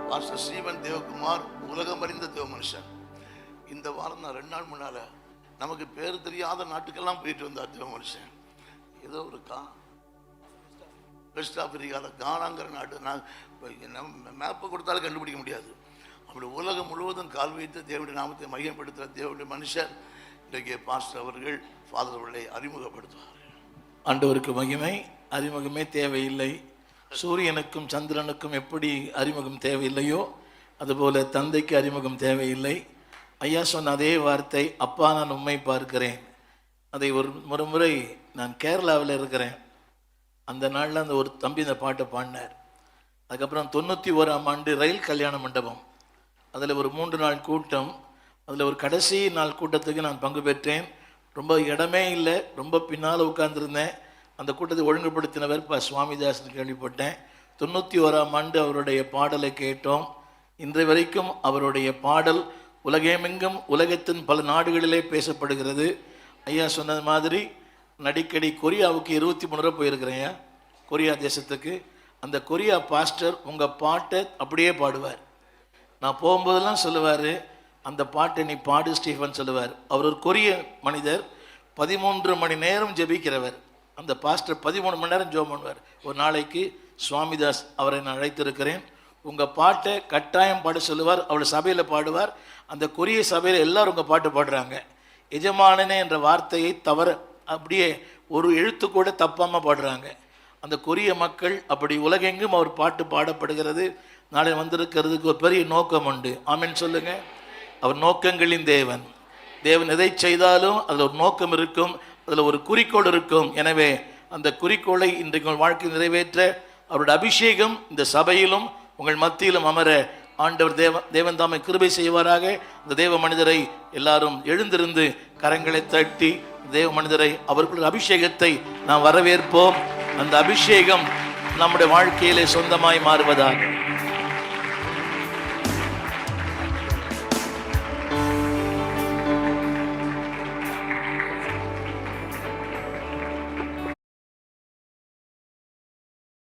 Pastor ஸ்ரீவன் Devakumar உலகம் அறிந்த தேவ மனுஷன். இந்த வாரம் நான் 2 நாள் முன்னால நமக்கு பேர் தெரியாத நாட்டுக்கெல்லாம் போயிட்டு வந்தார் தேவ மனுஷன். ஏதோ ஒரு வெஸ்ட் ஆப்பிரிக்காவில் கானாங்கிற நாடு. நான் மேப்பை கொடுத்தாலும் கண்டுபிடிக்க முடியாது. அப்படி உலகம் முழுவதும் கால் வைத்து தேவனுடைய நாமத்தை மையப்படுத்துகிற தேவனுடைய மனுஷர் இன்றைக்கு பாஸ்டர் அவர்கள் ஃபாதர் அவர்களை அறிமுகப்படுத்துவார். ஆண்டவருக்கு மகிமை. அறிமுகமே தேவையில்லை. சூரியனுக்கும் சந்திரனுக்கும் எப்படி அறிமுகம் தேவையில்லையோ அதுபோல தந்தைக்கு அறிமுகம் தேவையில்லை. ஐயா சொன்ன அதே வார்த்தை, அப்பா நான் உம்மை பார்க்கிறேன். அதை ஒரு முறை நான் கேரளாவில் இருக்கிறேன். அந்த நாளில் அந்த ஒரு தம்பி இந்த பாட்டை பாடினார். அதுக்கப்புறம் 91ஆம் ஆண்டு ரயில் கல்யாண மண்டபம், அதில் ஒரு 3 நாள் கூட்டம். அதில் ஒரு கடைசி நாள் கூட்டத்துக்கு நான் பங்கு பெற்றேன். ரொம்ப இடமே இல்லை, ரொம்ப பின்னால் உட்கார்ந்துருந்தேன். அந்த கூட்டத்தை ஒழுங்குபடுத்தினவர் இப்போ சுவாமிதாசன் கேள்விப்பட்டேன். 91ஆம் ஆண்டு அவருடைய பாடலை கேட்டோம். இன்றை வரைக்கும் அவருடைய பாடல் உலகமெங்கும் உலகத்தின் பல நாடுகளிலே பேசப்படுகிறது. ஐயா சொன்னது மாதிரி அடிக்கடி கொரியாவுக்கு 23 முறை போயிருக்கிறேன். கொரியா தேசத்துக்கு. அந்த கொரியா பாஸ்டர் உங்கள் பாட்டை அப்படியே பாடுவார். நான் போகும்போதெல்லாம் சொல்லுவார், அந்த பாட்டை நீ பாடு ஸ்டீஃபன் சொல்லுவார். அவர் ஒரு கொரிய மனிதர், 13 மணி நேரம் ஜெபிக்கிறவர். அந்த பாஸ்டர் 13 மணி நேரம் ஜெபம் பண்ணுவார் ஒரு நாளைக்கு. சுவாமிதாஸ் அவரை நான் அழைத்திருக்கிறேன். உங்கள் பாட்டை கட்டாயம் பாட சொல்லுவார். அவள் சபையில் பாடுவார். அந்த கொரிய சபையில் எல்லாரும் உங்கள் பாட்டு பாடுறாங்க. எஜமானனே என்ற வார்த்தையை தவிர அப்படியே ஒரு எழுத்து கூட தப்பாமல் பாடுறாங்க. அந்த கொரிய மக்கள் அப்படி உலகெங்கும் அவர் பாட்டு பாடப்படுகிறது. நாளை வந்திருக்கிறதுக்கு ஒரு பெரிய நோக்கம் உண்டு. ஆமென் சொல்லுங்க. அவர் நோக்கங்களின் தேவன். தேவன் எதை செய்தாலும் அதில் ஒரு நோக்கம் இருக்கும், அதில் ஒரு குறிக்கோள் இருக்கும். எனவே அந்த குறிக்கோளை இன்றைக்கு உங்கள் வாழ்க்கை நிறைவேற்ற அவருடைய அபிஷேகம் இந்த சபையிலும் உங்கள் மத்தியிலும் அமர ஆண்டவர் தேவன் தாமை கிருபை செய்வாராக. இந்த தேவ மனிதரை எல்லாரும் எழுந்திருந்து கரங்களை தட்டி தேவ மனிதரை அவர்களுடைய அபிஷேகத்தை நாம் வரவேற்போம். அந்த அபிஷேகம் நம்முடைய வாழ்க்கையிலே சொந்தமாய் மாறுவதாக.